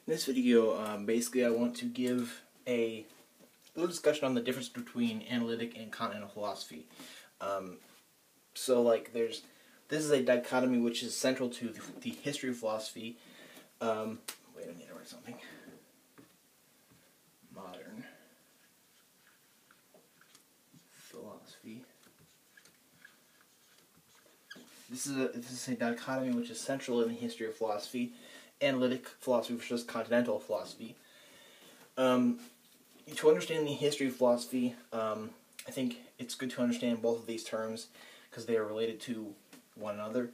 In this video, basically I want to give a little discussion on the difference between analytic and continental philosophy. This is a dichotomy which is central to the history of philosophy. Wait, I need to write something. Modern philosophy. This is a dichotomy which is central in the history of philosophy. Analytic philosophy versus continental philosophy. To understand the history of philosophy, I think it's good to understand both of these terms because they are related to one another.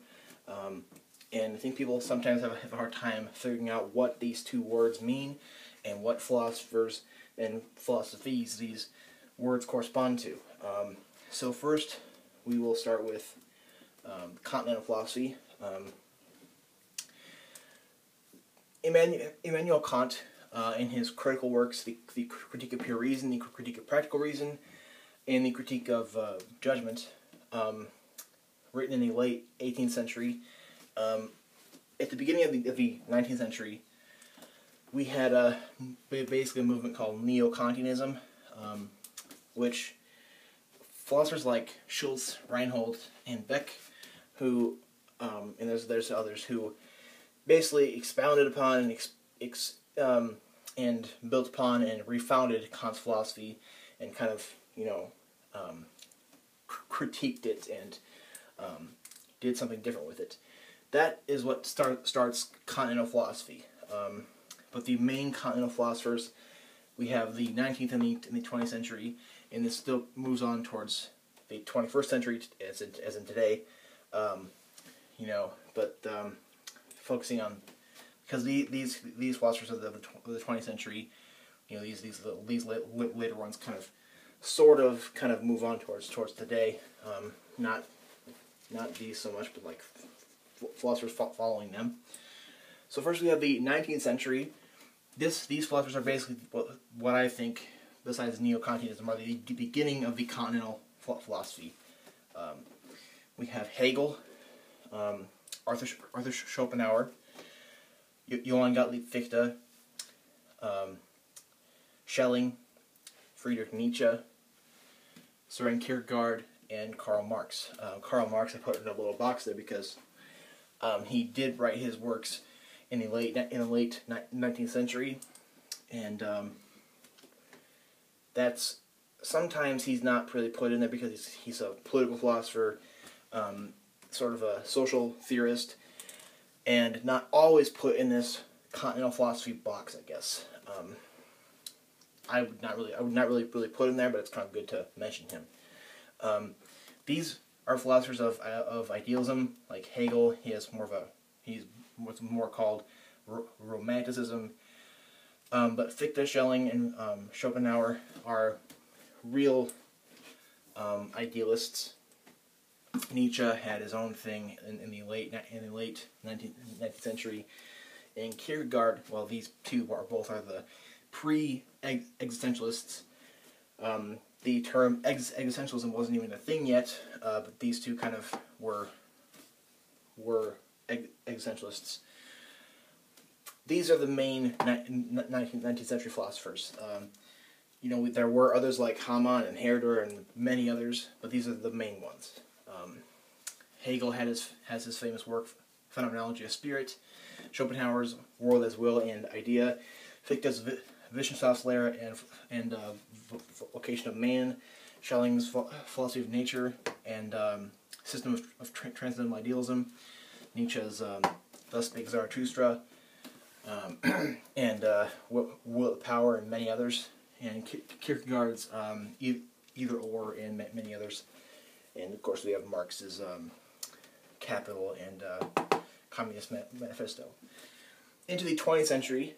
And I think people sometimes have a hard time figuring out what these two words mean and what philosophers and philosophies these words correspond to. So first, we will start with continental philosophy. Immanuel Kant, in his critical works, the Critique of Pure Reason, the Critique of Practical Reason, and the Critique of Judgment, written in the late 18th century. At the beginning of the 19th century, we had basically a movement called Neo-Kantianism, which philosophers like Schultz, Reinhold, and Beck, who, and there's others who basically expounded upon and built upon and refounded Kant's philosophy and kind of, critiqued it and did something different with it. That is what starts continental philosophy. But the main continental philosophers, we have the 19th and the 20th century, and this still moves on towards the 21st century as in today. Focusing on, because these philosophers of the 20th century, these later ones kind of move on towards today. Not these so much, but like philosophers following them. So first we have the 19th century. These philosophers are basically what I think, besides Neo-Kantianism, are the beginning of the continental philosophy. We have Hegel, Arthur Schopenhauer, Johann Gottlieb Fichte, Schelling, Friedrich Nietzsche, Søren Kierkegaard, and Karl Marx. Karl Marx I put in a little box there because he did write his works in the late 19th century, and that's sometimes he's not really put in there because he's a political philosopher, sort of a social theorist, and not always put in this continental philosophy box, I guess. I would not really put him there, but it's kind of good to mention him. These are philosophers of idealism, like Hegel. He's what's more called Romanticism. But Fichte, Schelling, and Schopenhauer are real idealists. Nietzsche had his own thing in the late 19th century, and Kierkegaard. Well, these two are the pre-existentialists. The term existentialism wasn't even a thing yet, but these two kind of were existentialists. These are the main 19th century philosophers. There were others like Hamann and Herder and many others, but these are the main ones. Hegel has his famous work, Phenomenology of Spirit, Schopenhauer's World as Will and Idea, Fichte's Wissenschaftslehre and Vocation of Man, Schelling's Philosophy of Nature and System of Transcendental Idealism, Nietzsche's Thus Spake Zarathustra, and Will of Power and many others, and Kierkegaard's Either Or and many others. And of course we have Marx's Capital and Communist Manifesto. Into the 20th century,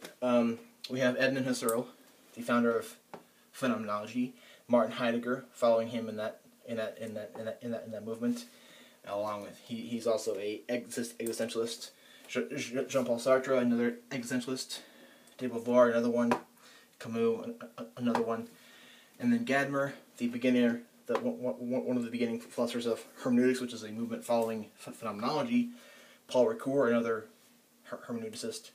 we have Edmund Husserl, the founder of phenomenology, Martin Heidegger, following him in that movement. Along with he's also a existentialist. Jean-Paul Sartre, another existentialist. De Beauvoir, another one. Camus, another one. And then Gadamer, one of the beginning philosophers of Hermeneutics, which is a movement following phenomenology. Paul Ricoeur, another hermeneuticist.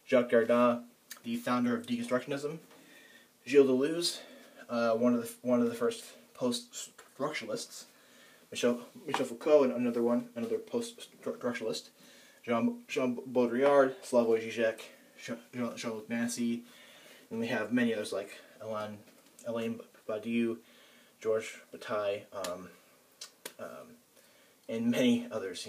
Jacques Derrida, the founder of deconstructionism. Gilles Deleuze, one of the first post-structuralists. Michel Foucault, another post-structuralist. Jean Baudrillard, Slavoj Žižek, Jean-Luc Nancy, and we have many others like Alain Badiou, Georges Bataille, and many others.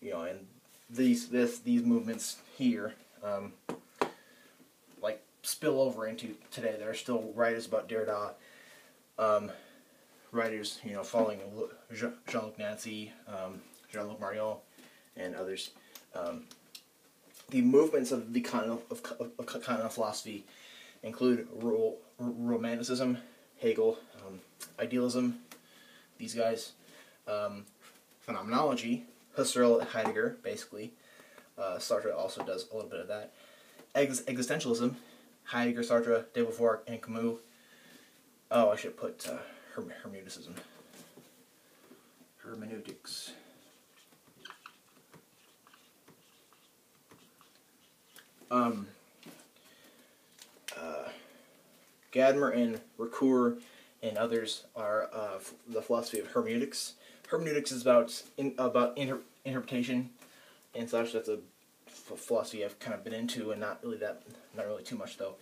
And these movements here, like spill over into today. There are still writers about Derrida, writers following Jean-Luc Nancy, Jean-Luc Marion, and others. The movements of the continental philosophy include Romanticism, Hegel, Idealism, these guys, phenomenology, Husserl, Heidegger, basically. Sartre also does a little bit of that. Existentialism, Heidegger, Sartre, de Beauvoir, and Camus. Oh, I should put Hermeneuticism. Hermeneutics. Gadamer and Ricoeur and others are the philosophy of hermeneutics. Hermeneutics is about interpretation and such. That's a philosophy I've kind of been into, and not really too much though.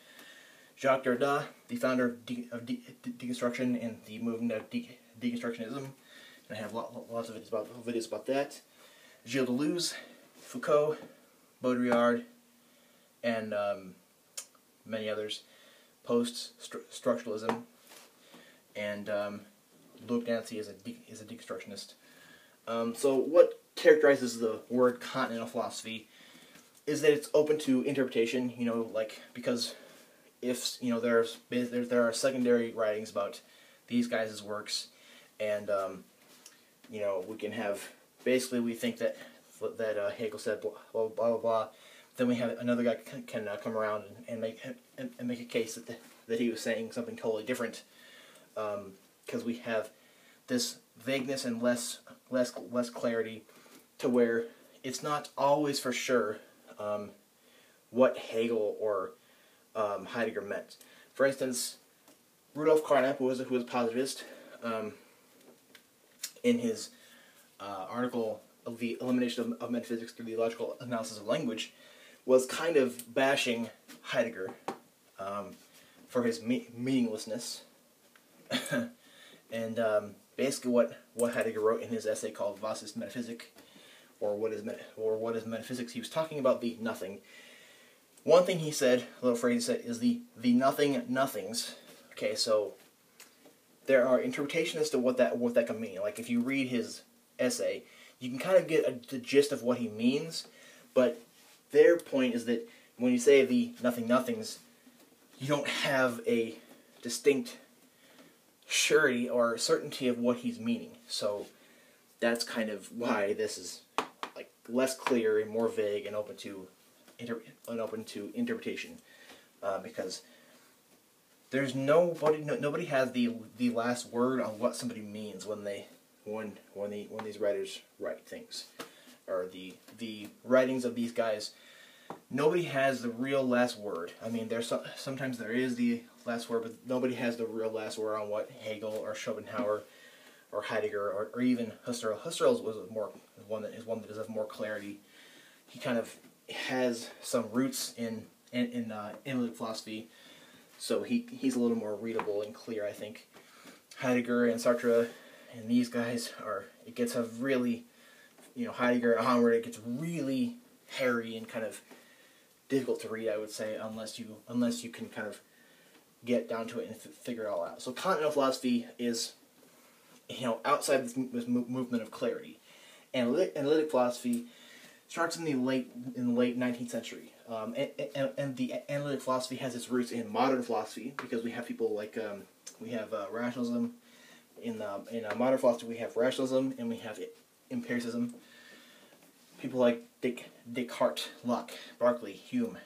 Jacques Derrida, the founder of deconstruction and the movement of deconstructionism, and I have lots of videos about that. Gilles Deleuze, Foucault, Baudrillard, and many others. Post-structuralism, and Luc Nancy is a deconstructionist. So what characterizes the word continental philosophy is that it's open to interpretation. Because if there are secondary writings about these guys' works, and we can have we think that Hegel said blah blah blah blah. Then we have another guy can come around and make a case that he was saying something totally different, because we have this vagueness and less clarity, to where it's not always for sure what Hegel or Heidegger meant. For instance, Rudolf Carnap, who was a positivist, in his article of the elimination of metaphysics through the logical analysis of language, was kind of bashing Heidegger for his meaninglessness, and basically what Heidegger wrote in his essay called Was ist Metaphysik, or what is metaphysics. He was talking about the nothing. One thing he said, a little phrase he said, is the nothing nothings. Okay, so there are interpretations as to what that can mean. Like if you read his essay, you can kind of get the gist of what he means, but their point is that when you say the nothing nothings, you don't have a distinct surety or certainty of what he's meaning. So that's kind of why this is like less clear and more vague and open to interpretation, because there's nobody has the last word on what somebody means when these writers write things, or the writings of these guys. Nobody has the real last word. I mean, sometimes there is the last word, but nobody has the real last word on what Hegel or Schopenhauer or Heidegger or even Husserl. Husserl was one that does have more clarity. He kind of has some roots in analytic philosophy, so he's a little more readable and clear, I think. Heidegger and Sartre and these guys it gets a really, Heidegger onward, it gets really hairy and kind of difficult to read, I would say, unless you can kind of get down to it and figure it all out. So continental philosophy is, outside this movement of clarity. Analytic philosophy starts in the late 19th century, and the analytic philosophy has its roots in modern philosophy, because we have people like we have rationalism. In modern philosophy, we have rationalism and we have empiricism. People like Descartes, Locke, Berkeley, Hume,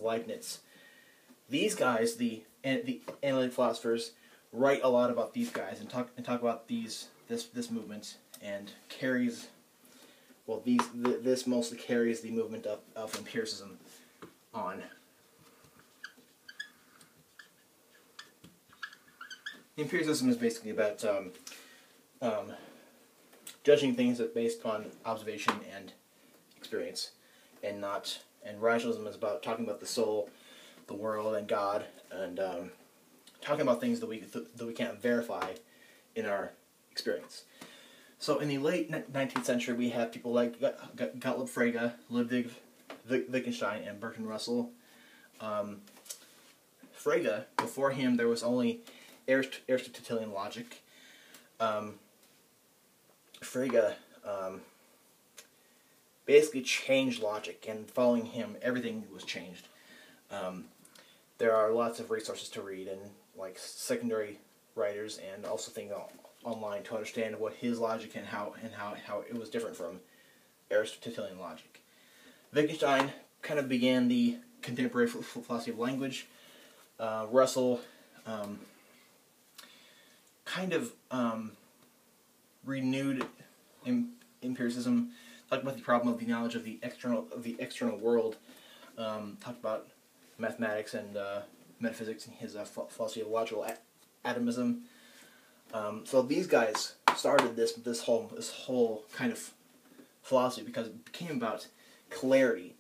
Leibniz. These guys, the analytic philosophers, write a lot about these guys and talk about this movement, and carries, this mostly carries the movement of empiricism on. Empiricism is basically about judging things based on observation and experience, and rationalism is about talking about the soul, the world, and God, and talking about things that we can't verify in our experience. So in the late 19th century, we have people like Gottlob Frege, Ludwig Wittgenstein, and Bertrand Russell. Frege, before him, there was only Aristotelian logic. Frege basically changed logic, and following him, everything was changed. There are lots of resources to read, and like secondary writers, and also things online to understand what his logic and how it was different from Aristotelian logic. Wittgenstein kind of began the contemporary philosophy of language. Russell kind of renewed empiricism, talked about the problem of the knowledge of the external world. Talked about mathematics and metaphysics and his philosophy of logical atomism. So these guys started this whole kind of philosophy because it became about clarity,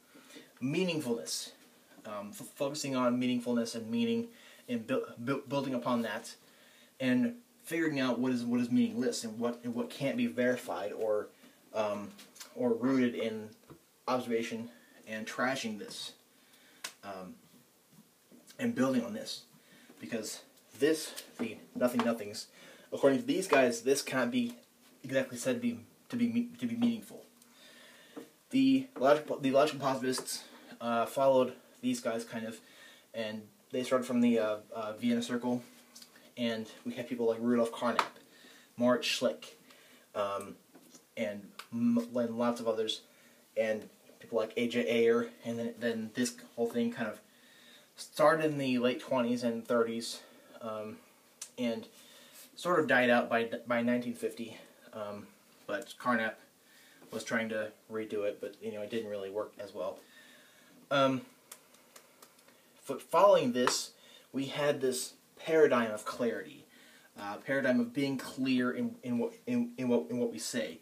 meaningfulness, focusing on meaningfulness and meaning, and building upon that, and figuring out what is meaningless and what can't be verified or rooted in observation, and trashing this, and building on this, because the nothings, according to these guys, this can't be exactly said to be meaningful. The logical positivists followed these guys kind of, and they started from the Vienna Circle, and we had people like Rudolf Carnap, Moritz Schlick, and lots of others, and people like A.J. Ayer, and then this whole thing kind of started in the late 20s and 30s, and sort of died out by 1950, but Carnap was trying to redo it, but it didn't really work as well. Following this, we had this paradigm of clarity, paradigm of being clear in what we say,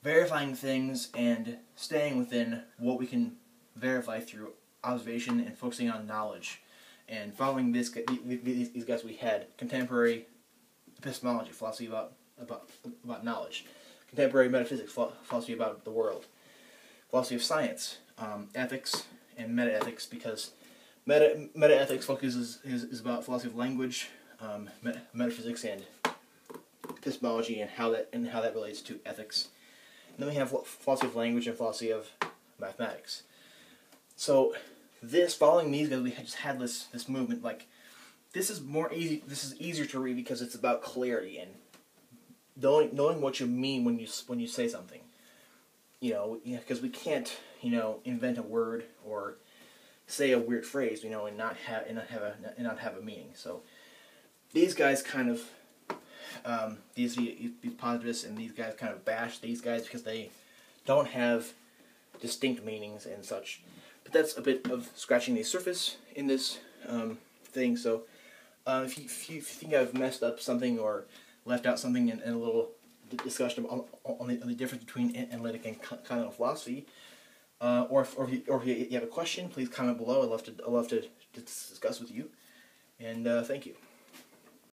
verifying things and staying within what we can verify through observation and focusing on knowledge. And following these guys, we had contemporary epistemology, philosophy about knowledge, contemporary metaphysics, philosophy about the world, philosophy of science, ethics, and meta-ethics, because meta-ethics focuses is about philosophy of language, metaphysics, and epistemology, and how that relates to ethics. And then we have philosophy of language and philosophy of mathematics. So following these guys, we just had this movement. Like, this is easier to read because it's about clarity and knowing what you mean when you say something. Because we can't invent a word or say a weird phrase, and not have a meaning. So these guys kind of these positivists and these guys kind of bash these guys because they don't have distinct meanings and such. But that's a bit of scratching the surface in this thing. So if you think I've messed up something or left out something in a little discussion on the difference between analytic and continental philosophy, or if you have a question, please comment below. I'd love to discuss with you. And thank you.